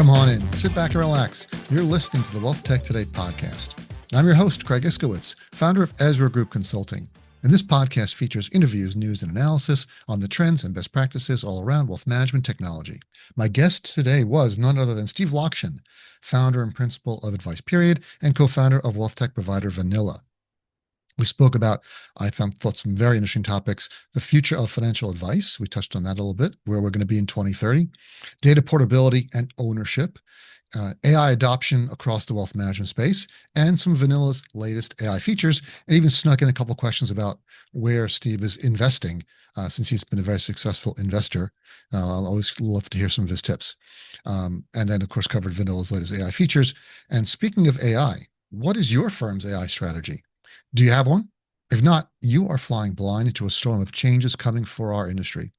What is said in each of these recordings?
Come on in, sit back and relax. You're listening to the WealthTech Today podcast. I'm your host, Craig Iskowitz, founder of Ezra Group Consulting. And this podcast features interviews, news, and analysis on the trends and best practices all around wealth management technology. My guest today was none other than Steve Lockshin, founder and principal of AdvicePeriod and co-founder of wealth tech provider Vanilla. We spoke about, thought some very interesting topics, the future of financial advice. We touched on that a little bit, where we're going to be in 2030, data portability and ownership, AI adoption across the wealth management space, and some of Vanilla's latest AI features, and even snuck in a couple of questions about where Steve is investing, since he's been a very successful investor. I'll always love to hear some of his tips. And then, of course, covered Vanilla's latest AI features. And speaking of AI, what is your firm's AI strategy? Do you have one? If not, you are flying blind into a storm of changes coming for our industry.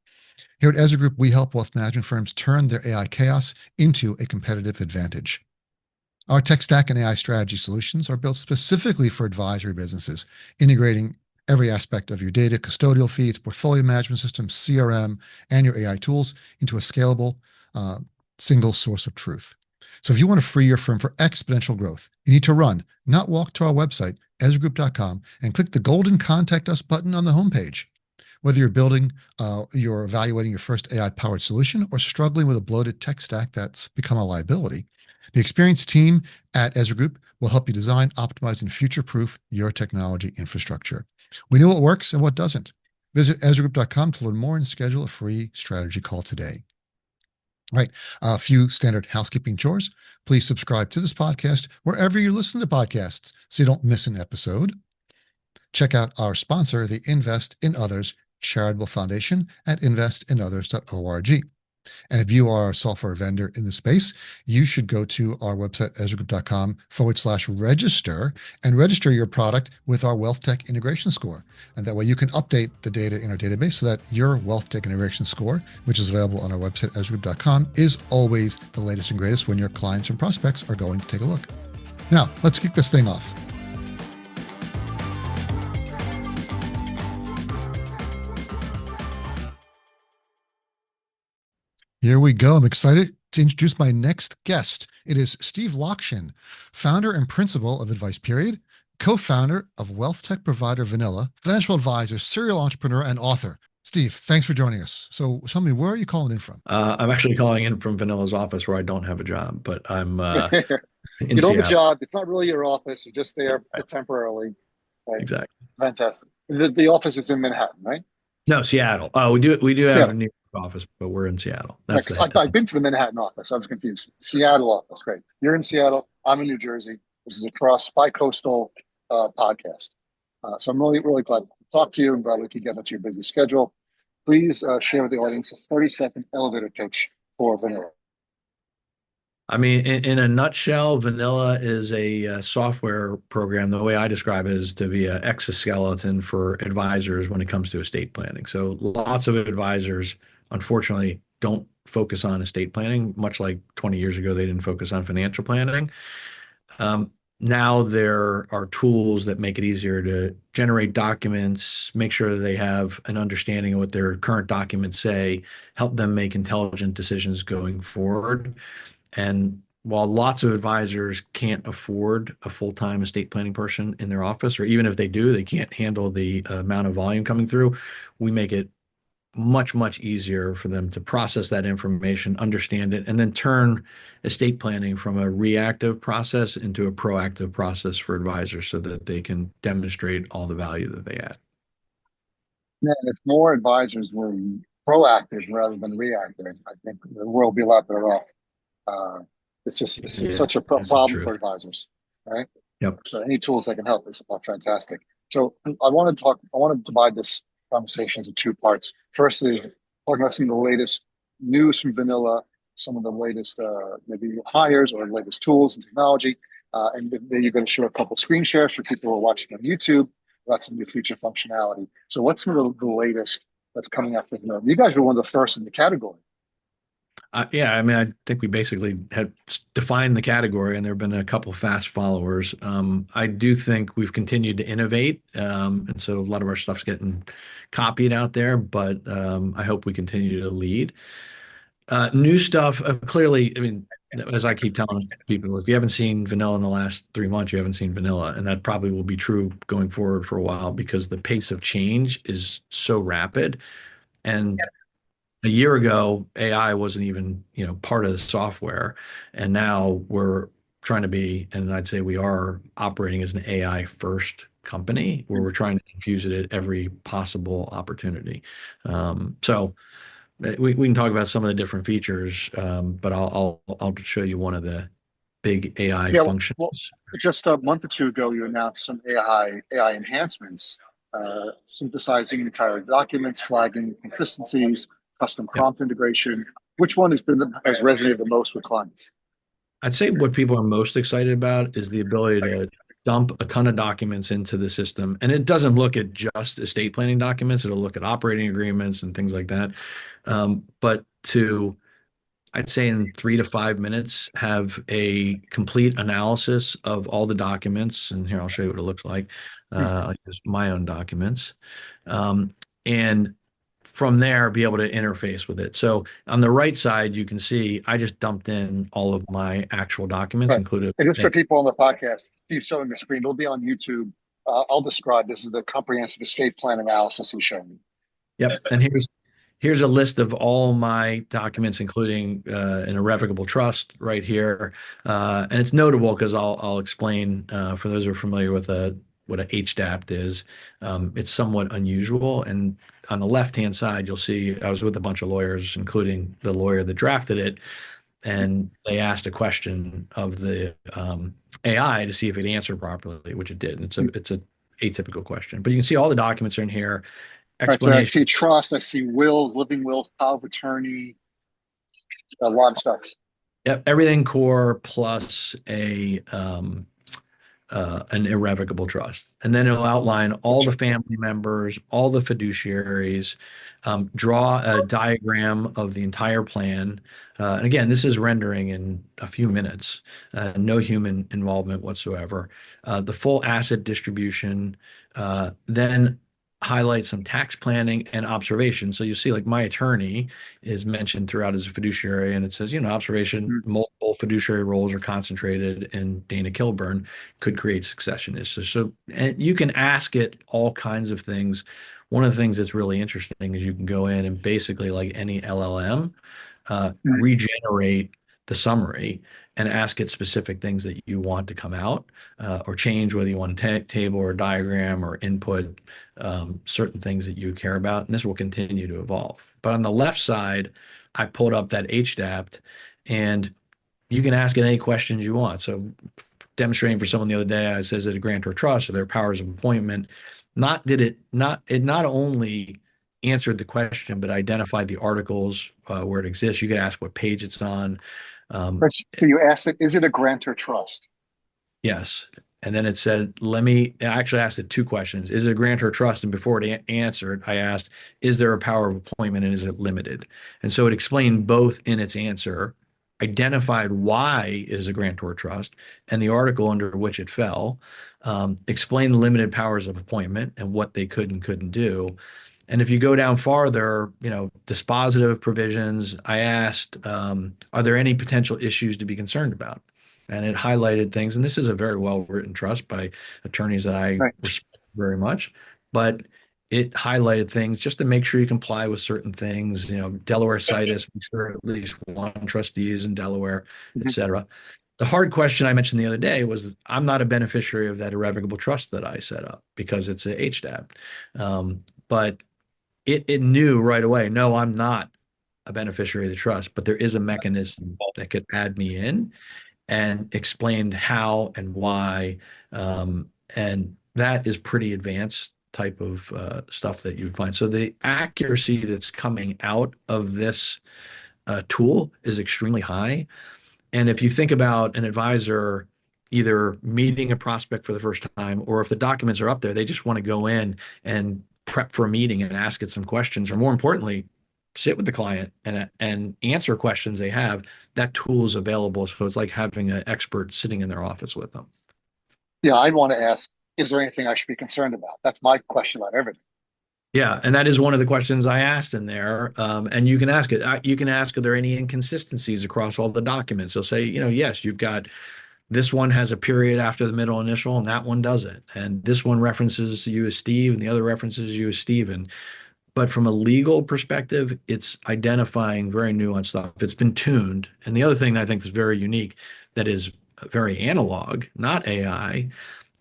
Here at Ezra Group, we help wealth management firms turn their AI chaos into a competitive advantage. Our tech stack and AI strategy solutions are built specifically for advisory businesses, integrating every aspect of your data, custodial feeds, portfolio management systems, CRM, and your AI tools into a scalable, single source of truth. So if you want to free your firm for exponential growth, you need to run, not walk to our website, ezragroup.com, and click the golden Contact Us button on the homepage. Whether you're building, you're evaluating your first AI-powered solution or struggling with a bloated tech stack that's become a liability, the experienced team at Ezra Group will help you design, optimize, and future-proof your technology infrastructure. We know what works and what doesn't. Visit ezragroup.com to learn more and schedule a free strategy call today. All right, a few standard housekeeping chores. Please subscribe to this podcast wherever you listen to podcasts so you don't miss an episode. Check out our sponsor, the Invest in Others Charitable Foundation at investinothers.org. And if you are a software vendor in the space, you should go to our website, ezragroup.com/register, and register your product with our WealthTech integration score. And that way you can update the data in our database so that your WealthTech integration score, which is available on our website, ezragroup.com, is always the latest and greatest when your clients and prospects are going to take a look. Now, let's kick this thing off. Here we go. I'm excited to introduce my next guest. It is Steve Lockshin, founder and principal of AdvicePeriod, co-founder of wealth tech provider Vanilla, financial advisor, serial entrepreneur, and author. Steve, thanks for joining us. So tell me, where are you calling in from? I'm actually calling in from Vanilla's office where I don't have a job, but I'm in You don't have a Seattle. job. It's not really your office. You're just there temporarily. Right. Exactly. Fantastic. The office is in Manhattan, right? No, Seattle. Oh, we do have Seattle. a New York office, but we're in Seattle. Yeah, That's 'cause the I've been to the Manhattan office. I was confused. Seattle office, great. You're in Seattle. I'm in New Jersey. This is a bi-coastal podcast. So I'm really, really glad to talk to you and glad we could get into your busy schedule. Please share with the audience a 30-second elevator pitch for Vanilla. I mean, in a nutshell, Vanilla is a software program. The way I describe it is to be an exoskeleton for advisors when it comes to estate planning. So lots of advisors, unfortunately, don't focus on estate planning, much like 20 years ago, they didn't focus on financial planning. Now there are tools that make it easier to generate documents, make sure they have an understanding of what their current documents say, help them make intelligent decisions going forward. And while lots of advisors can't afford a full-time estate planning person in their office, or even if they do, they can't handle the amount of volume coming through, we make it much, much easier for them to process that information, understand it, and then turn estate planning from a reactive process into a proactive process for advisors so that they can demonstrate all the value that they add. Yeah, if more advisors were proactive rather than reactive, I think the world would be a lot better off. It's such a problem for advisors, right? Yep. So any tools that can help is fantastic. So I want to divide this conversation into two parts. First is talking about some of the latest news from Vanilla, some of the latest maybe hires or latest tools and technology, and then you're going to show a couple screen shares for people who are watching on YouTube about some new feature functionality. So what's some of the latest that's coming out from Vanilla? You guys were one of the first in the category. Yeah, I mean, I think we basically had defined the category, and there have been a couple fast followers. I do think we've continued to innovate, and so a lot of our stuff's getting copied out there, but I hope we continue to lead. New stuff, clearly, I mean, as I keep telling people, if you haven't seen vanilla in the last 3 months, you haven't seen vanilla. And that probably will be true going forward for a while because the pace of change is so rapid. And a year ago, AI wasn't even, part of the software. And now we're trying to be, and I'd say we are operating as an AI first company where we're trying to infuse it at every possible opportunity. So we can talk about some of the different features, but I'll show you one of the big AI Yeah, well, functions. just a month or two ago, you announced some AI enhancements, synthesizing entire documents, flagging consistencies, custom Yep. prompt integration. Which one has resonated the most with clients? I'd say what people are most excited about is the ability to dump a ton of documents into the system. And it doesn't look at just estate planning documents, it'll look at operating agreements and things like that. But to I'd say in 3 to 5 minutes, have a complete analysis of all the documents. And here, I'll show you what it looks like. I'll use my own documents. Um, and from there, be able to interface with it. So on the right side, you can see I just dumped in all of my actual documents, Right. included. And just for people on the podcast, Steve's showing the screen. It'll be on YouTube. I'll describe this is the comprehensive estate plan analysis he's showing you. Yep. And here's a list of all my documents, including an irrevocable trust right here. And it's notable because I'll explain for those who are familiar with what a HDAPT is. It's somewhat unusual. And on the left-hand side, you'll see I was with a bunch of lawyers, including the lawyer that drafted it, and they asked a question of the AI to see if it answered properly, which it did. And it's a atypical question. But you can see all the documents are in here. All right, so I Explanation. see trust, I see wills, living wills, power of attorney, a lot of stuff. Yep, everything core plus an irrevocable trust. And then it'll outline all the family members, all the fiduciaries, draw a diagram of the entire plan. And again, this is rendering in a few minutes, no human involvement whatsoever. The full asset distribution, then highlight some tax planning and observation. So you see, like my attorney is mentioned throughout as a fiduciary, and it says, observation, multiple fiduciary roles are concentrated in Dana Kilburn could create succession issues. So and you can ask it all kinds of things. One of the things that's really interesting is you can go in and basically, like any LLM, regenerate the summary and ask it specific things that you want to come out or change, whether you want a table or a diagram or input certain things that you care about. And this will continue to evolve. But on the left side, I pulled up that HDAPT and you can ask it any questions you want. So demonstrating for someone the other day, I says it a grant or trust or their powers of appointment. It not only answered the question, but identified the articles where it exists. You could ask what page it's on. So you asked it, is it a grant or trust? Yes. And then it said, I actually asked it two questions. Is it a grant or trust? And before it answered, I asked, is there a power of appointment and is it limited? And so it explained both in its answer, identified why it is a grant or trust, and the article under which it fell, explained the limited powers of appointment and what they could and couldn't do. And if you go down farther, dispositive provisions, I asked, are there any potential issues to be concerned about? And it highlighted things. And this is a very well-written trust by attorneys that I Right. respect very much. But it highlighted things just to make sure you comply with certain things, Delaware situs, make sure at least one trustee is in Delaware, et cetera. The hard question I mentioned the other day was I'm not a beneficiary of that irrevocable trust that I set up because it's a HDAP. But it knew right away, no, I'm not a beneficiary of the trust, but there is a mechanism that could add me in and explained how and why. And that is pretty advanced type of stuff that you'd find. So the accuracy that's coming out of this tool is extremely high. And if you think about an advisor either meeting a prospect for the first time, or if the documents are up there, they just want to go in and prep for a meeting and ask it some questions, or more importantly, sit with the client and answer questions they have. That tool is available. So it's like having an expert sitting in their office with them. Yeah, I'd want to ask, is there anything I should be concerned about? That's my question about everything. Yeah, and that is one of the questions I asked in there. And you can ask it. You can ask, are there any inconsistencies across all the documents? They'll say, yes, you've got this one has a period after the middle initial, and that one doesn't. And this one references you as Steve, and the other references you as Steven. But from a legal perspective, it's identifying very nuanced stuff. It's been tuned. And the other thing that I think is very unique, that is very analog, not AI,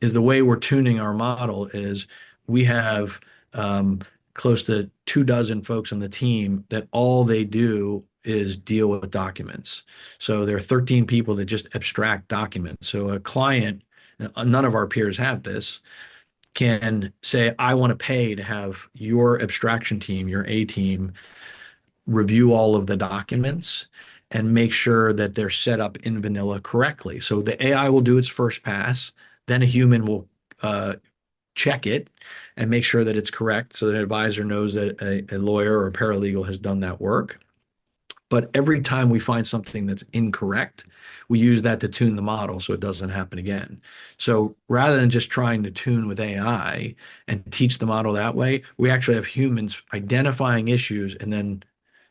is the way we're tuning our model is we have close to 2 dozen folks on the team that all they do is deal with documents. So there are 13 people that just abstract documents. So a client, none of our peers have this, can say, I want to pay to have your abstraction team, your A team, review all of the documents and make sure that they're set up in vanilla correctly. So the AI will do its first pass, then a human will check it and make sure that it's correct so that an advisor knows that a lawyer or a paralegal has done that work. But every time we find something that's incorrect, we use that to tune the model so it doesn't happen again. So rather than just trying to tune with AI and teach the model that way, we actually have humans identifying issues and then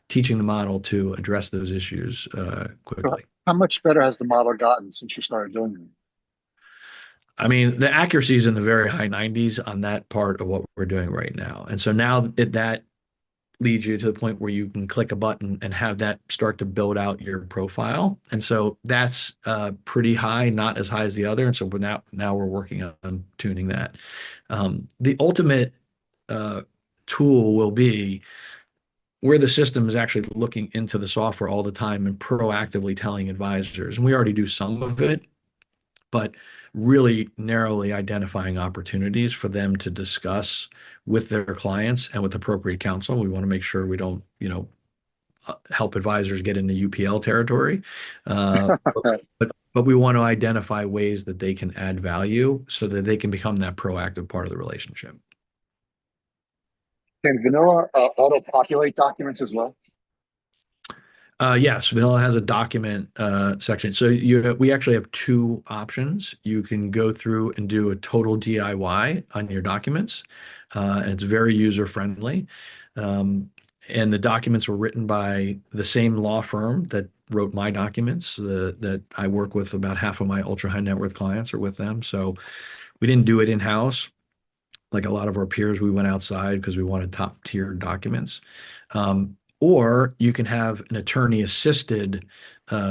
teaching the model to address those issues So quickly. how much better has the model gotten since you started doing it? I mean, the accuracy is in the very high 90s on that part of what we're doing right now. And so now that leads you to the point where you can click a button and have that start to build out your profile. And so that's pretty high, not as high as the other. And so now we're working on tuning that. The ultimate tool will be where the system is actually looking into the software all the time and proactively telling advisors. And we already do some of it, but really narrowly identifying opportunities for them to discuss with their clients and with appropriate counsel. We want to make sure we don't, help advisors get into UPL territory. But we want to identify ways that they can add value so that they can become that proactive part of the relationship. Can vanilla auto-populate documents as well? Yes, Vanilla has a document section. So we actually have two options. You can go through and do a total DIY on your documents, and it's very user friendly. And the documents were written by the same law firm that wrote my documents. That I work with, about half of my ultra high net worth clients are with them. So we didn't do it in house like a lot of our peers. We went outside because we wanted top tier documents. Or you can have an attorney assisted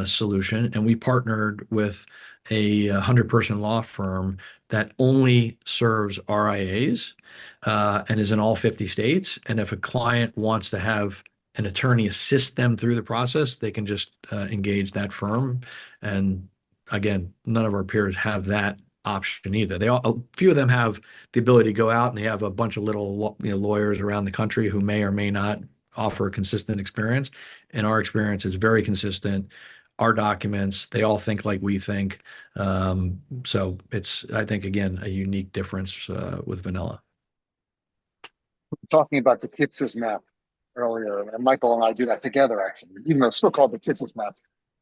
solution. And we partnered with a 100-person law firm that only serves RIAs and is in all 50 states. And if a client wants to have an attorney assist them through the process, they can just engage that firm. And again, none of our peers have that option either. A few of them have the ability to go out and they have a bunch of little lawyers around the country who may or may not offer a consistent experience. And our experience is very consistent. Our documents, they all think like we think. So it's, I think, again, a unique difference with vanilla. Talking about the Kitces map earlier, and Michael and I do that together, actually, even though it's still called the Kitces map.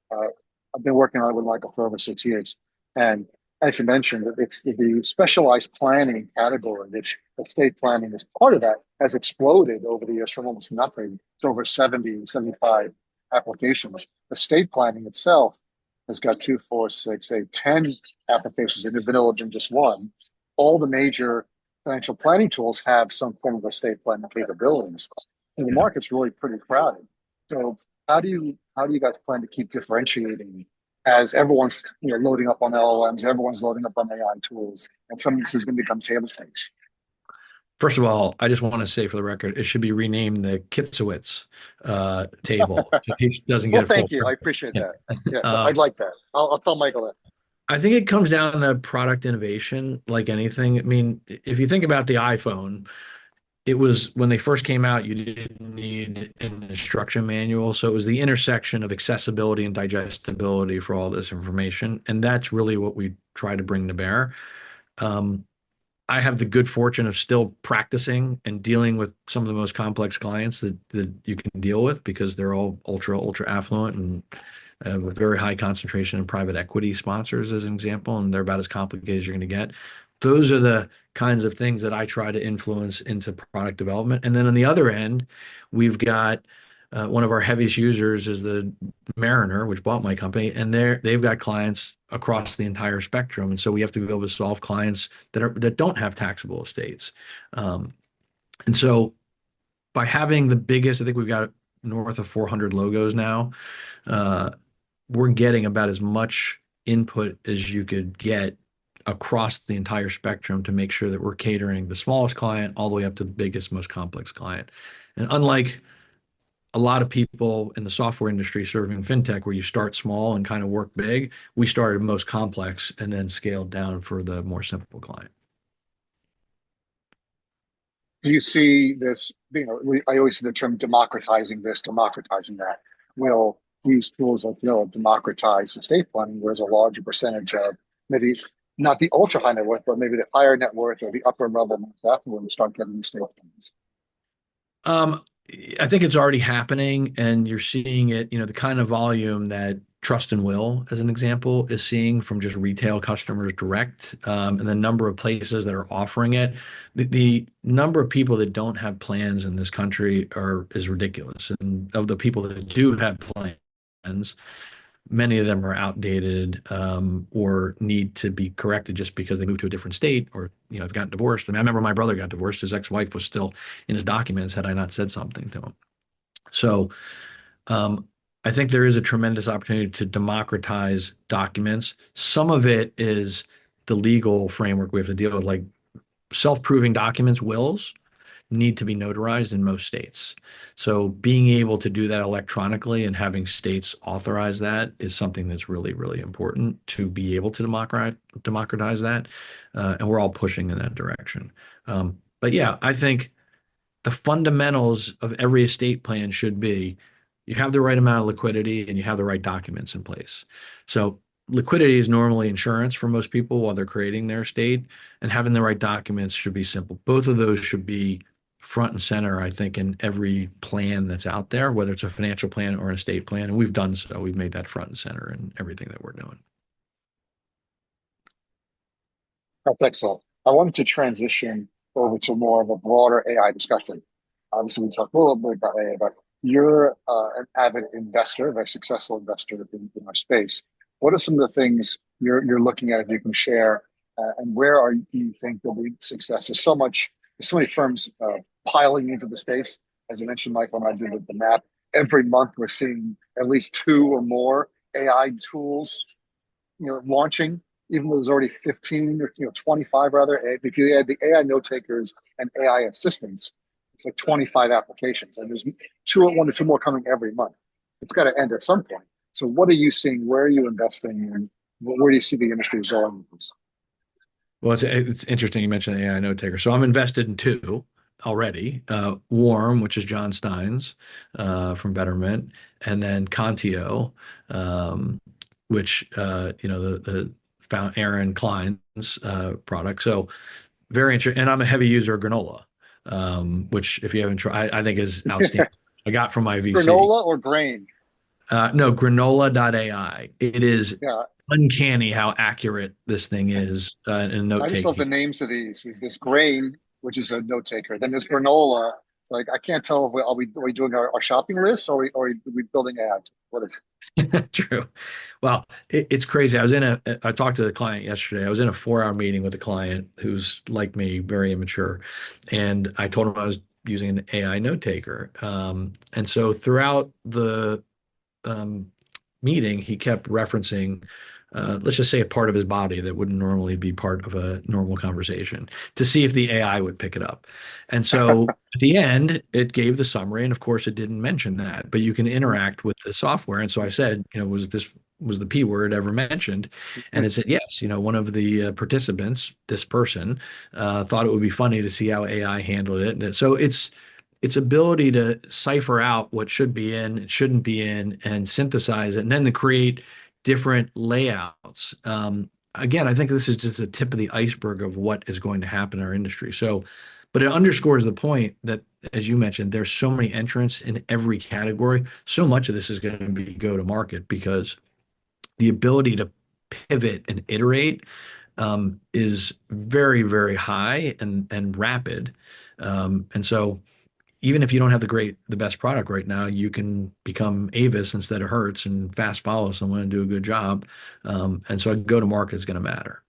Uh, I've been working on it with Michael for over 6 years. And as you mentioned, it's the specialized planning category, which estate planning is part of that, has exploded over the years from almost nothing to over 70, 75 applications. Estate planning itself has got 2, 4, 6, 8, 10 applications, and vanilla than just one. All the major financial planning tools have some form of estate planning capabilities. And the market's really pretty crowded. So how do you guys plan to keep differentiating as everyone's loading up on LLMs, everyone's loading up on AI tools, and some of this is going to become table stakes? First of all, I just want to say for the record, it should be renamed the Kitsowitz table. So he doesn't get Well, a full thank you. I credit. appreciate Yeah. that. Yes, I'd like that. I'll tell Michael that. I think it comes down to product innovation, like anything. I mean, if you think about the iPhone, it was when they first came out, you didn't need an instruction manual. So it was the intersection of accessibility and digestibility for all this information. And that's really what we try to bring to bear. I have the good fortune of still practicing and dealing with some of the most complex clients that you can deal with because they're all ultra affluent and have a very high concentration in private equity sponsors, as an example, and they're about as complicated as you're going to get. those are the kinds of things that I try to influence into product development. And then on the other end, we've got one of our heaviest users is the Mariner, which bought my company, and they've got clients across the entire spectrum. And so we have to be able to solve clients that don't have taxable estates. And so by having the biggest, I think we've got north of 400 logos now. Uh, we're getting about as much input as you could get across the entire spectrum to make sure that we're catering the smallest client all the way up to the biggest, most complex client. And unlike a lot of people in the software industry serving fintech, where you start small and kind of work big, we started most complex and then scaled down for the more simple client. Do you see this, I always see the term democratizing this, democratizing that. Will these tools like democratize estate planning, whereas a larger percentage of maybe not the ultra high net worth, but maybe the higher net worth or the upper level mass affluent start getting estate plans? Um, I think it's already happening, and you're seeing it, the kind of volume that Trust and Will, as an example, is seeing from just retail customers direct, and the number of places that are offering it. The number of people that don't have plans in this country is ridiculous. And of the people that do have plans, many of them are outdated, or need to be corrected just because they moved to a different state or have gotten divorced. I mean, I remember my brother got divorced. His ex-wife was still in his documents had I not said something to him. So I think there is a tremendous opportunity to democratize documents. Some of it is the legal framework we have to deal with, like self-proving documents, wills need to be notarized in most states. So being able to do that electronically and having states authorize that is something that's really, really important to be able to democratize that. And we're all pushing in that direction. But yeah, I think the fundamentals of every estate plan should be you have the right amount of liquidity and you have the right documents in place. So liquidity is normally insurance for most people while they're creating their estate, and having the right documents should be simple. Both of those should be front and center, I think, in every plan that's out there, whether it's a financial plan or an estate plan. And we've done so. We've made that front and center in everything that we're doing. That's excellent. I wanted to transition over to more of a broader AI discussion. Obviously, we talked a little bit about AI, but you're an avid investor, a very successful investor in our space. What are some of the things you're looking at, if you can share, and where do you think there'll be success? There's so many firms piling into the space. As you mentioned, Michael, and I do the map. Every month, we're seeing at least 2 or more AI tools, launching. Even though there's already 15 or 25 rather, if you add the AI note takers and AI assistants, it's like 25 applications, and there's 1 to 2 more coming every month. It's got to end at some point. So, what are you seeing? Where are you investing, and where do you see the industry going with this? Well, it's interesting you mentioned the AI note taker. So I'm invested in 2 already. Warm, which is John Stein's from Betterment, and then Contio, which the found Aaron Klein's product. So very interesting. And I'm a heavy user of granola, which if you haven't tried, I think is outstanding. I got from my VC. Granola or grain? No, granola.ai. It is Yeah, uncanny how accurate this thing is in note I just love the taking. names of these. Is this grain, which is a note taker? Then there's granola. It's like I can't tell if are we doing our shopping list, or are we building ads? What is True. Well, it's crazy. I talked to the client yesterday. I was in a 4-hour meeting with a client who's like me, very immature. And I told him I was using an AI note taker. And so throughout the um, meeting, he kept referencing, let's just say, a part of his body that wouldn't normally be part of a normal conversation to see if the AI would pick it up. And so at the end, it gave the summary. And of course, it didn't mention that, but you can interact with the software. And so I said, was the P word ever mentioned? And it said, yes, one of the participants, this person, thought it would be funny to see how AI handled it. And so its ability to cipher out what should be in, it shouldn't be in, and synthesize it, and then to create different layouts. Again, I think this is just the tip of the iceberg of what is going to happen in our industry. So, but it underscores the point that, as you mentioned, there's so many entrants in every category. So much of this is going to be go to market because the ability to pivot and iterate is very, very high and rapid. And so even if you don't have the best product right now, you can become Avis instead of Hertz and fast follow someone and do a good job. And so go to market is going to matter.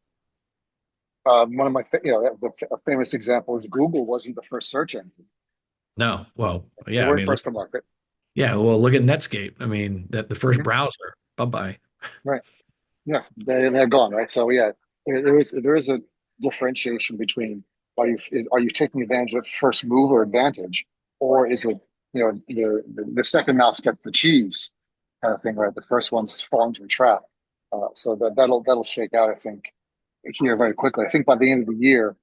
One of my, a famous example is Google wasn't the first search engine. No, well, They yeah, I weren't mean, look, first to market. yeah, well, look at Netscape. I mean, that the first Mhm. browser. Bye bye. Right. Yes, they're gone, right? So yeah, there is a differentiation between are you taking advantage of first mover advantage, or is it the second mouse gets the cheese kind of thing, right? The first one's falling into a trap. So that'll shake out, I think, here very quickly. I think by the end of the year,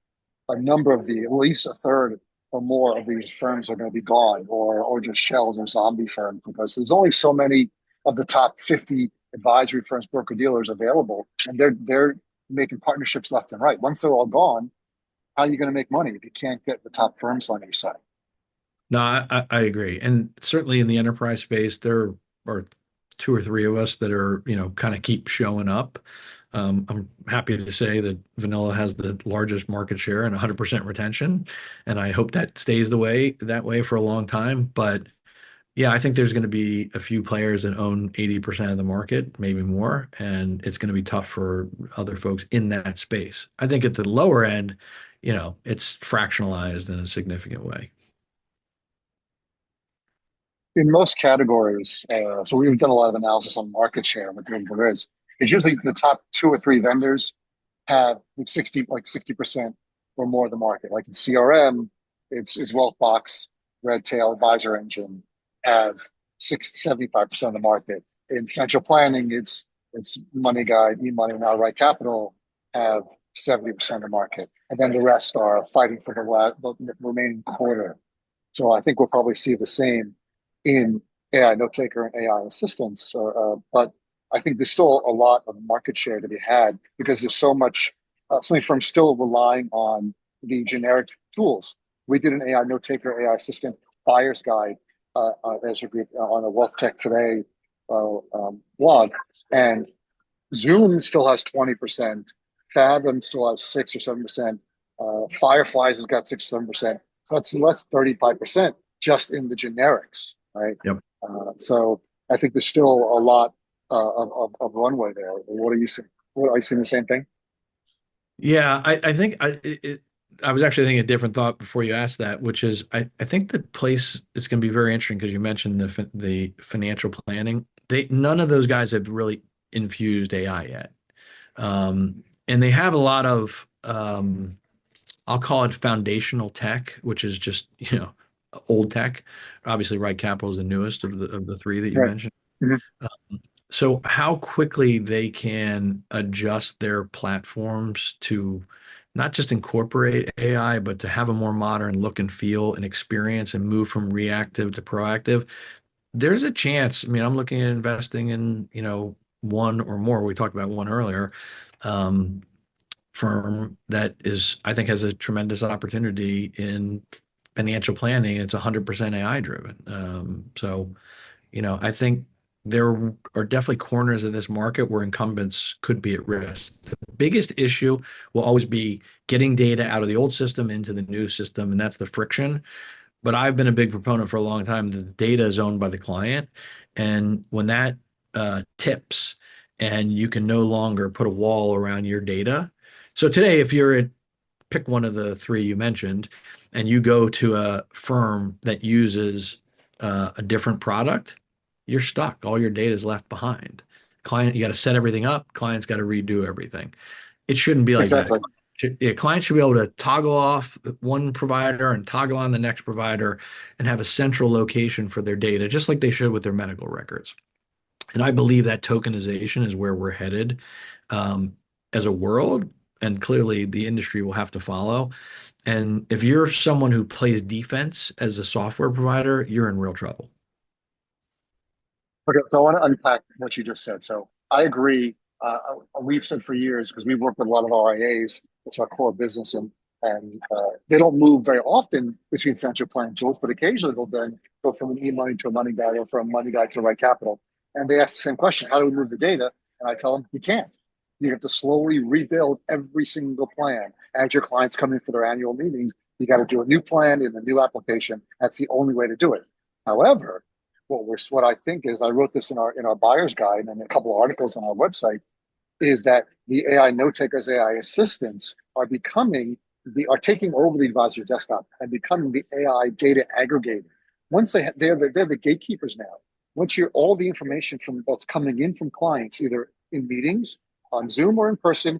a number of at least a third or more of these firms are going to be gone, or just shells or zombie firms, because there's only so many of the top 50 advisory firms, broker dealers available, and they're making partnerships left and right. Once they're all gone, how are you going to make money if you can't get the top firms on your side? No, I agree. And certainly in the enterprise space, there are two or three of us that are, kind of keep showing up. I'm happy to say that Vanilla has the largest market share and 100% retention, and I hope that stays that way for a long time. But yeah, I think there's going to be a few players that own 80% of the market, maybe more, and it's going to be tough for other folks in that space. I think at the lower end, it's fractionalized in a significant way. In most categories, so we've done a lot of analysis on market share, what there is. It's usually the top two or three vendors have 60% or more of the market. Like in CRM, it's Wealthbox, Redtail, Advisor Engine have 75% of the market. In financial planning, it's Money Guide, eMoney, now Right Capital have 70% of the market. And then the rest are fighting for the remaining quarter. So I think we'll probably see the same in AI note taker and AI assistants. But I think there's still a lot of market share to be had because there's so many firms still relying on the generic tools. We did an AI note taker, AI assistant buyer's guide as a group on a WealthTech Today blog, and Zoom still has 20%, Fathom still has 6 or 7%, Fireflies has got 6 or 7%. So that's 35% just in the generics, right? Yep. So I think there's still a lot of runway there. What are you seeing? Are you seeing the same thing? Yeah, I think I was actually thinking a different thought before you asked that, which is I think the place is going to be very interesting because you mentioned the financial planning. None of those guys have really infused AI yet, and they have a lot of I'll call it foundational tech, which is just old tech. Obviously, Right Capital is the newest of the three that you Right. mentioned. Mhm. So how quickly they can adjust their platforms to not just incorporate AI, but to have a more modern look and feel and experience and move from reactive to proactive. There's a chance. I mean, I'm looking at investing in, one or more. We talked about one earlier. Um, Firm that I think, has a tremendous opportunity in financial planning. It's 100% AI driven. So I think there are definitely corners of this market where incumbents could be at risk. The biggest issue will always be getting data out of the old system into the new system, and that's the friction. But I've been a big proponent for a long time that the data is owned by the client. And when that tips and you can no longer put a wall around your data. So today, if you're at pick one of the three you mentioned, and you go to a firm that uses a different product, you're stuck. All your data is left behind. Client, you got to set everything up. Client's got to redo everything. It shouldn't be like that. Exactly. Clients should be able to toggle off one provider and toggle on the next provider and have a central location for their data, just like they should with their medical records. And I believe that tokenization is where we're headed um, as a world. And clearly, the industry will have to follow. And if you're someone who plays defense as a software provider, you're in real trouble. Okay, so I want to unpack what you just said. So I agree. We've said for years because we work with a lot of RIAs. It's our core business, and they don't move very often between financial planning tools, but occasionally they'll then go from an e-money to a money guide or from money guide to Right Capital, and they ask the same question: how do we move the data? And I tell them you can't. You have to slowly rebuild every single plan. As your clients come in for their annual meetings, you got to do a new plan in a new application. That's the only way to do it. However, what I think is, I wrote this in our buyer's guide and a couple of articles on our website, is that the AI note takers, AI assistants are taking over the advisor desktop and becoming the AI data aggregator. Once they're the gatekeepers now. Once you're all the information from that's coming in from clients, either in meetings, on Zoom or in person,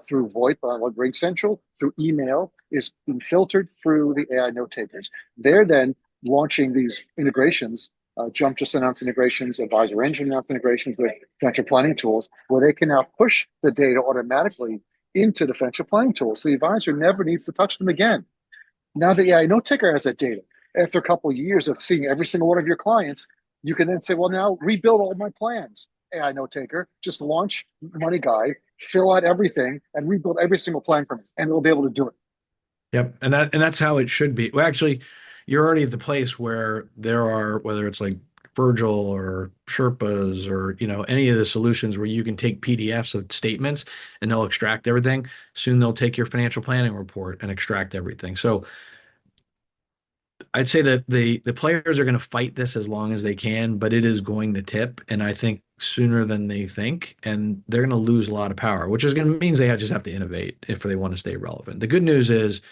through VoIP, like RingCentral, through email, is being filtered through the AI note takers. They're then launching these integrations. Jump just announced integrations, Advisor Engine announced integrations with financial planning tools, where they can now push the data automatically into the financial planning tools. So the advisor never needs to touch them again. Now the AI note taker has that data. After a couple of years of seeing every single one of your clients, you can then say, well, now rebuild all my plans. AI note taker, just launch Money Guide, fill out everything, and rebuild every single plan for me, and it'll be able to do it. Yep. And that's how it should be. Well, actually, you're already at the place where there are, whether it's like Virgil or Sherpas or, any of the solutions where you can take PDFs of statements and they'll extract everything. Soon they'll take your financial planning report and extract everything. So I'd say that the players are going to fight this as long as they can, but it is going to tip, and I think sooner than they think, and they're going to lose a lot of power, which is going to means they just have to innovate if they want to stay relevant. The good news is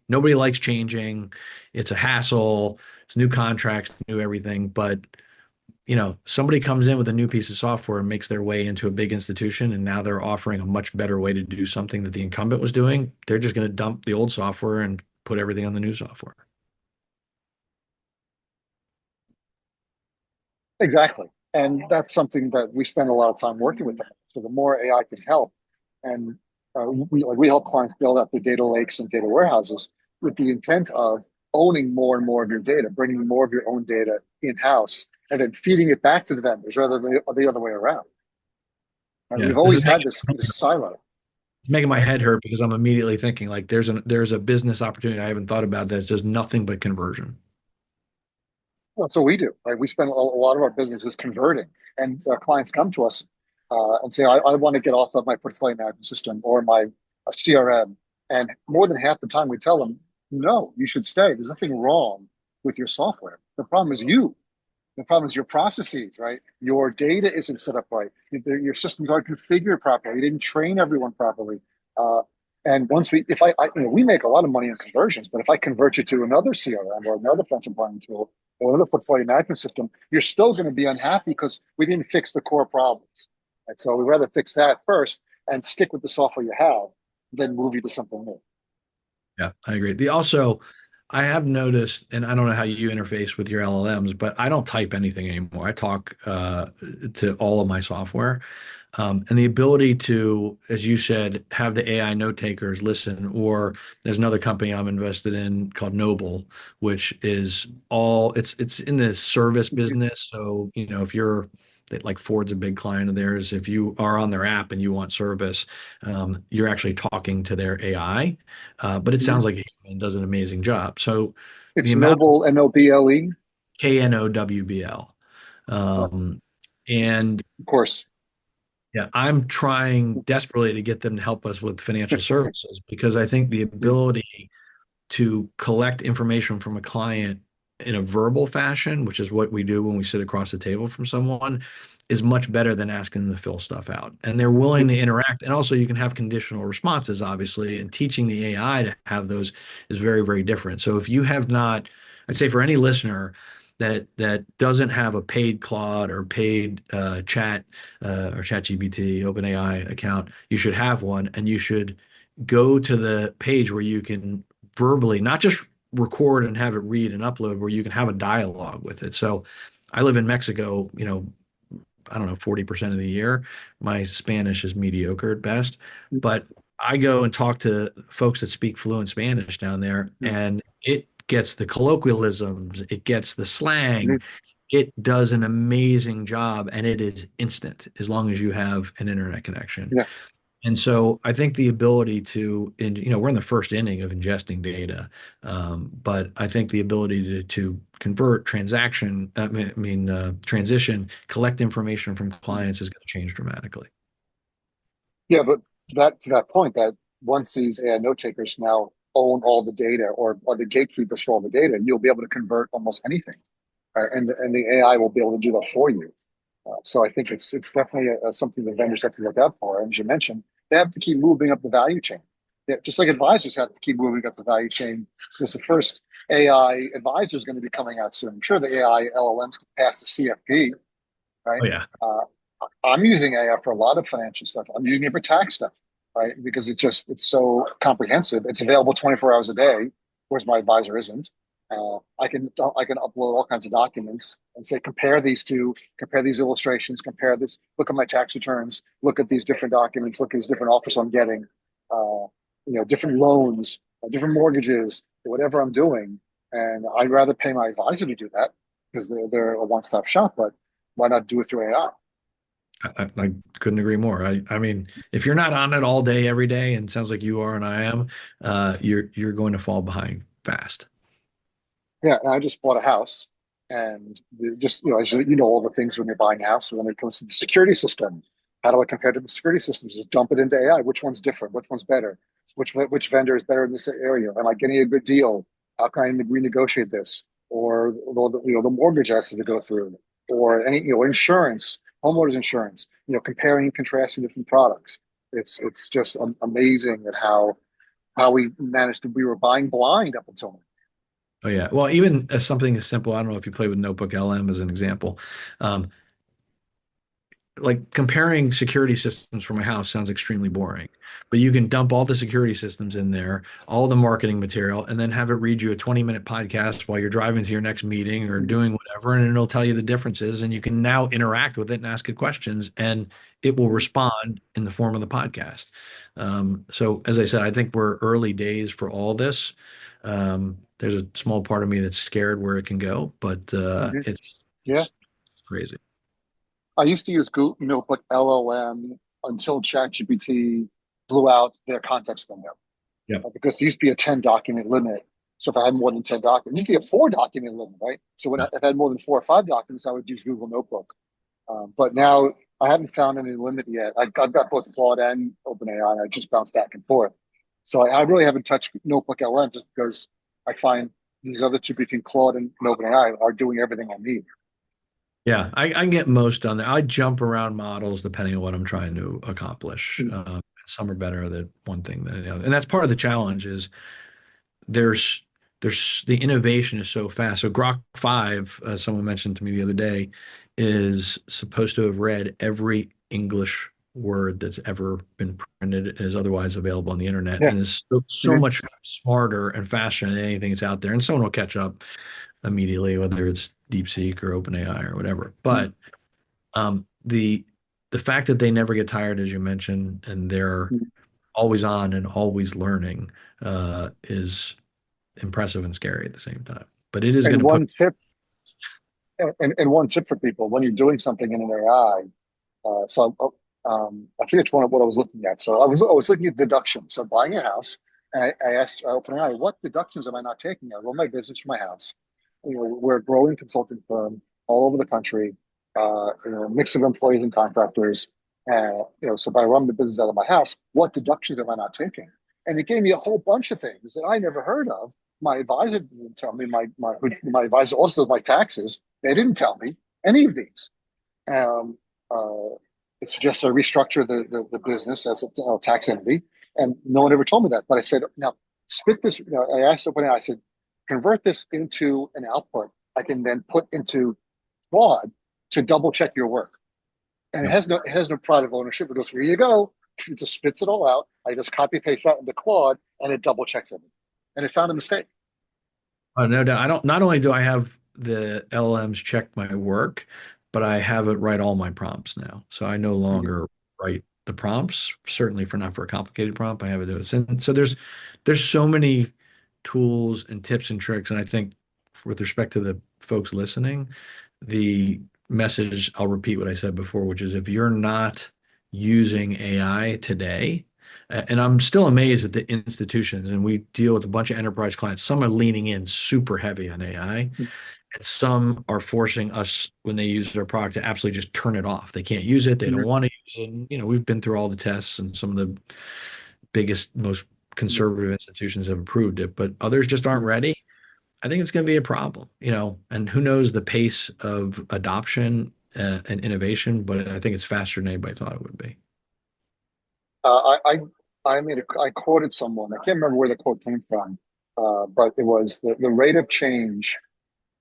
nobody likes changing. It's a hassle. It's new contracts, new everything. But somebody comes in with a new piece of software and makes their way into a big institution, and now they're offering a much better way to do something that the incumbent was doing. They're just going to dump the old software and put everything on the new software. Exactly. And that's something that we spend a lot of time working with them. So the more AI can help, and we help clients build up their data lakes and data warehouses with the intent of owning more and more of your data, bringing more of your own data in-house, and then feeding it back to the vendors rather than the other way around. And Yeah, we've always had this silo. it's making my head hurt because I'm immediately thinking like there's a business opportunity I haven't thought about that's just nothing but conversion. Well, that's what we do, right? We spend a lot of our business is converting, and clients come to us and say, I want to get off of my portfolio management system or my CRM. And more than half the time we tell them, no, you should stay. There's nothing wrong with your software. The problem is you. The problem is your processes, right? Your data isn't set up right. Your systems aren't configured properly. You didn't train everyone properly. Uh, and once we make a lot of money on conversions, but if I convert you to another CRM or another financial planning tool or another portfolio management system, you're still going to be unhappy because we didn't fix the core problems. And so we'd rather fix that first and stick with the software you have than move you to something new. Yeah, I agree. I have noticed, and I don't know how you interface with your LLMs, but I don't type anything anymore. I talk to all of my software. And the ability to, as you said, have the AI note takers listen, or there's another company I'm invested in called Noble, which is it's in the service business. So, if you're like Ford's a big client of theirs, if you are on their app and you want service, you're actually talking to their AI. But it sounds like a human does an amazing job. So the It's amount Noble, Noble. KNOWBL. Yeah, And of course. yeah, I'm trying desperately to get them to help us with financial services because I think the ability to collect information from a client in a verbal fashion, which is what we do when we sit across the table from someone, is much better than asking them to fill stuff out. And they're willing to interact. And also, you can have conditional responses, obviously, and teaching the AI to have those is very, very different. So if you have not, I'd say for any listener that doesn't have a paid Claude or paid chat or ChatGPT OpenAI account, you should have one, and you should go to the page where you can verbally, not just record and have it read and upload, where you can have a dialogue with it. So I live in Mexico, I don't know, 40% of the year. My Spanish is mediocre at best, but I go and talk to folks that speak fluent Spanish down there, and it gets the colloquialisms, it gets the slang. It does an amazing job, and it is instant as long as you have an internet connection. Yeah. And so I think the ability to, we're in the first inning of ingesting data, but I think the ability to convert transition, collect information from clients is going to change dramatically. Yeah, but that to that point, that once these AI note takers now own all the data or the gatekeepers for all the data, you'll be able to convert almost anything, right? And the AI will be able to do that for you. So I think it's definitely something the vendors have to look out for. And as you mentioned, they have to keep moving up the value chain. Yeah, just like advisors have to keep moving up the value chain. Because the first AI advisor is going to be coming out soon. I'm sure the AI LLMs can pass the CFP, right? Oh yeah. Uh, I'm using AI for a lot of financial stuff. I'm using it for tax stuff, right? Because it's so comprehensive. It's available 24 hours a day, whereas my advisor isn't. I can upload all kinds of documents and say compare these two, compare these illustrations, compare this. Look at my tax returns. Look at these different documents. Look at these different offers I'm getting. Different loans, different mortgages, whatever I'm doing. And I'd rather pay my advisor to do that because they're a one-stop shop. But why not do it through AI? I couldn't agree more. I mean, if you're not on it all day, every day, and it sounds like you are and I am, you're going to fall behind fast. Yeah, and I just bought a house, and just as you know, all the things when you're buying a house, when it comes to the security system, how do I compare to the security systems? Just dump it into AI. Which one's different? Which one's better? Which vendor is better in this area? Am I getting a good deal? How can I renegotiate this? Or the mortgage has to go through, or any insurance, homeowners insurance. Comparing and contrasting different products. It's just amazing at how we managed to. We were buying blind up until now. Oh yeah. Well, even as something as simple, I don't know if you play with Notebook LM as an example. Um, like comparing security systems for my house sounds extremely boring, but you can dump all the security systems in there, all the marketing material, and then have it read you a 20-minute podcast while you're driving to your next meeting or doing whatever, and it'll tell you the differences, and you can now interact with it and ask it questions, and it will respond in the form of the podcast. So as I said, I think we're early days for all this. There's a small part of me that's scared where it can go, but Mhm. Yeah. it's crazy. I used to use Google Notebook LLM until ChatGPT blew out their context window Yeah. because there used to be a 10 document limit. So if I had more than 10 documents, it used to be a 4 document limit, right? So if I had more than 4 or 5 documents, I would use Google Notebook. But now I haven't found any limit yet. I've got both Claude and OpenAI, and I just bounce back and forth. So I really haven't touched Notebook LM just because I find these other two between Claude and OpenAI are doing everything I need. Yeah, I can get most done there. I jump around models depending on what I'm trying to accomplish. Some are better at one thing than the other, and that's part of the challenge. Is there's the innovation is so fast. So Grok 5, someone mentioned to me the other day, is supposed to have read every English word that's ever been printed and is otherwise available on the internet, Yeah. and is so much smarter and faster than anything that's out there. And someone will catch up immediately, whether it's DeepSeek or OpenAI or whatever. But the fact that they never get tired, as you mentioned, and they're always on and always learning, is impressive and scary at the same time. But it is going And to put. one tip and one tip for people when you're doing something in an AI. I forget what I was looking at. So I was looking at deductions. So buying a house, and I asked OpenAI, what deductions am I not taking? I run my business from my house. We're a growing consulting firm all over the country. A mix of employees and contractors. So if I run the business out of my house, what deductions am I not taking? And it gave me a whole bunch of things that I never heard of. My advisor didn't tell me. My advisor also does my taxes. They didn't tell me any of these. Um, uh, it suggests I restructure the business as a tax entity, and no one ever told me that. But I said, now spit this. I asked OpenAI. I said, convert this into an output I can then put into Claude to double check your work. And Yeah. it has no pride of ownership. It goes, here you go. It just spits it all out. I just copy paste that into Claude, and it double checks everything. And it found a mistake. No doubt. I don't. Not only do I have the LLMs check my work, but I have it write all my prompts now. So I no longer write the prompts. Certainly for not for a complicated prompt, I have it do it. And so there's so many tools and tips and tricks. And I think with respect to the folks listening, the message, I'll repeat what I said before, which is if you're not using AI today, and I'm still amazed at the institutions, and we deal with a bunch of enterprise clients. Some are leaning in super heavy on AI. And some are forcing us when they use their product to absolutely just turn it off. They can't use it. They don't want to use it. And, we've been through all the tests, and some of the biggest, most conservative institutions have approved it, but others just aren't ready. I think it's going to be a problem, and who knows the pace of adoption and innovation, but I think it's faster than anybody thought it would be. I quoted someone. I can't remember where the quote came from, but it was the rate of change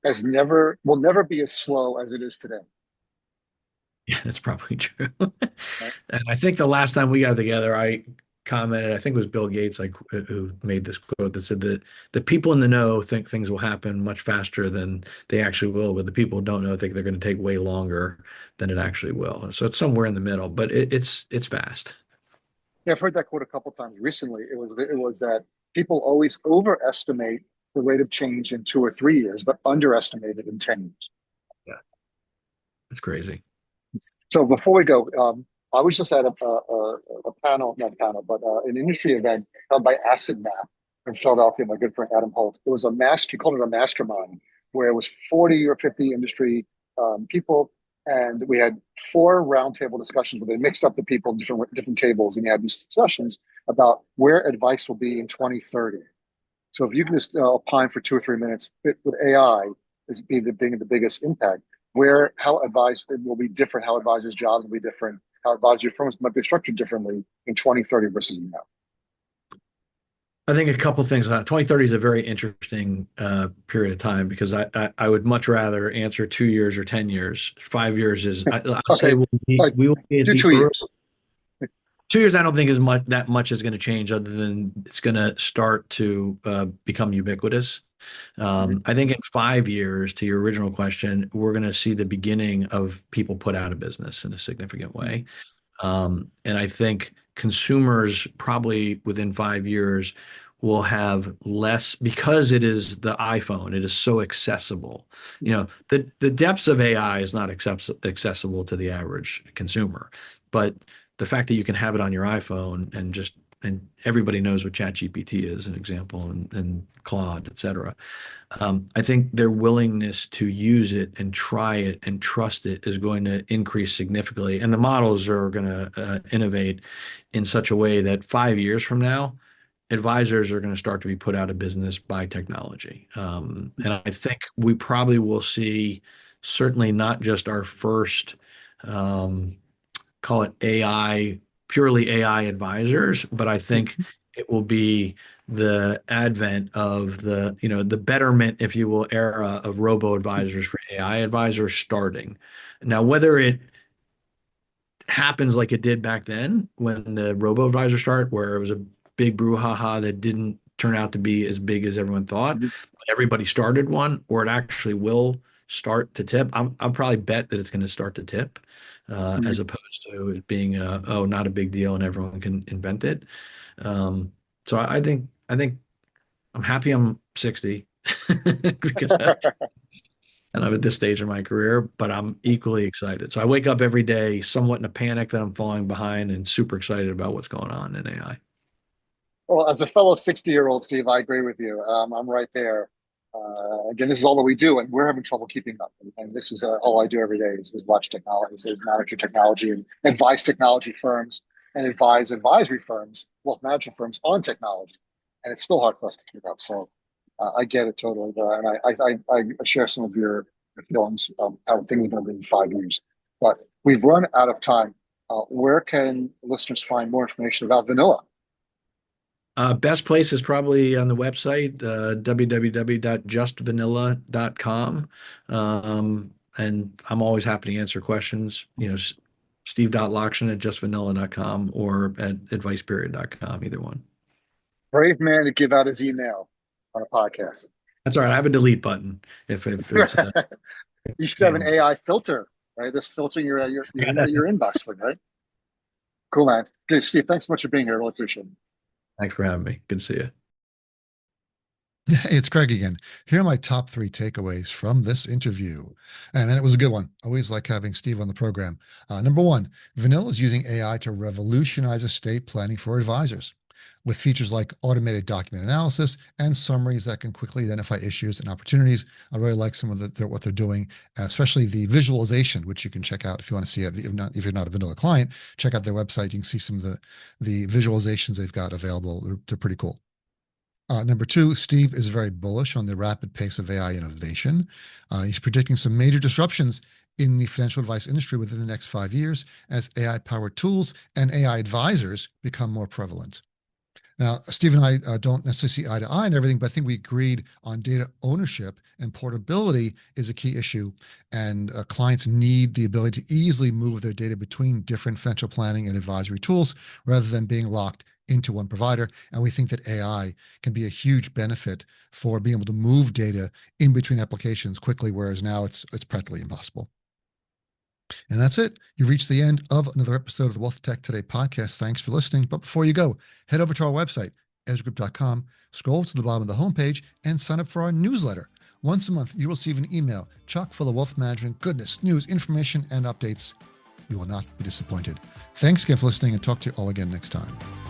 will never be as slow as it is today. Yeah, that's probably true. Right? And I think the last time we got together, I commented, I think it was Bill Gates, like who made this quote that said that the people in the know think things will happen much faster than they actually will, but the people who don't know think they're going to take way longer than it actually will. So it's somewhere in the middle, but it's fast. Yeah, I've heard that quote a couple times recently. It was that people always overestimate the rate of change in 2 or 3 years, but underestimate it in 10 years. Yeah, it's crazy. So before we go, I was just at a panel, not panel, but an industry event held by Asset Map in Philadelphia. My good friend Adam Holt. It was he called it a mastermind, where it was 40 or 50 industry people, and we had 4 roundtable discussions where they mixed up the people in different tables, and you had these discussions about where advice will be in 2030. So if you can just opine for 2 or 3 minutes with AI is being the biggest impact, how advice will be different, how advisors' jobs will be different, how advisory firms might be structured differently in 2030 versus now. I think a couple things. 2030 is a very interesting period of time because I would much rather answer 2 years or 10 years. 5 years is I'll Okay, say we will be at do the 2 years. 2 years. I don't think that much is going to change, other than it's going to start to become ubiquitous. I think in 5 years, to your original question, we're going to see the beginning of people put out of business in a significant way. And I think consumers probably within 5 years will have less, because it is the iPhone, it is so accessible. The depths of AI is not accessible to the average consumer, but the fact that you can have it on your iPhone and everybody knows what ChatGPT is, an example, and Claude, et cetera. I think their willingness to use it and try it and trust it is going to increase significantly. And the models are going to innovate in such a way that 5 years from now, advisors are going to start to be put out of business by technology. And I think we probably will see certainly not just our first, call it purely AI advisors, but I think it will be the advent of the betterment, if you will, era of robo advisors for AI advisors starting. Now, whether it happens like it did back then when the robo advisor started, where it was a big brouhaha that didn't turn out to be as big as everyone thought, but everybody started one, or it actually will start to tip. I'll probably bet that it's going to start to tip, as opposed to it being not a big deal and everyone can invent it. So I think I'm happy I'm 60 because and I'm at this stage of my career, but I'm equally excited. So I wake up every day somewhat in a panic that I'm falling behind and super excited about what's going on in AI. Well, as a fellow 60-year-old, Steve, I agree with you. I'm right there. Again, this is all that we do, and we're having trouble keeping up. And this is all I do every day is watch technology, is monitor technology, and advise technology firms and advise advisory firms, wealth management firms on technology. And it's still hard for us to keep up. So I get it totally. And I share some of your feelings of how things are going to be in 5 years. But we've run out of time. Where can listeners find more information about Vanilla? Best place is probably on the website, www.justvanilla.com. And I'm always happy to answer questions, Steve.Lockshin at justvanilla.com or at adviceperiod.com, either one. Brave man to give out his email on a podcast. That's all right. I have a delete button if it's you should have an AI filter, right? This filtering your inbox for, right? Cool, man. Good, Steve. Thanks so much for being here. I really appreciate it. Thanks for having me. Good to see you. Hey, it's Craig again. Here are my top 3 takeaways from this interview. And it was a good one. Always like having Steve on the program. Number 1, Vanilla is using AI to revolutionize estate planning for advisors. with features like automated document analysis and summaries that can quickly identify issues and opportunities. I really like some of what they're doing, especially the visualization, which you can check out if you want to see it. If you're not a vanilla client, check out their website. You can see some of the visualizations they've got available. They're pretty cool. Number two, Steve is very bullish on the rapid pace of AI innovation. He's predicting some major disruptions in the financial advice industry within the next 5 years as AI-powered tools and AI advisors become more prevalent. Now, Steve and I don't necessarily see eye to eye and everything, but I think we agreed on data ownership and portability is a key issue. And clients need the ability to easily move their data between different financial planning and advisory tools rather than being locked into one provider. And we think that AI can be a huge benefit for being able to move data in between applications quickly, whereas now it's practically impossible. And that's it. You've reached the end of another episode of the WealthTech Today podcast. Thanks for listening. But before you go, head over to our website, ezragroup.com, scroll to the bottom of the homepage, and sign up for our newsletter. Once a month, you will receive an email chock full of wealth management goodness, news, information, and updates. You will not be disappointed. Thanks again for listening, and talk to you all again next time.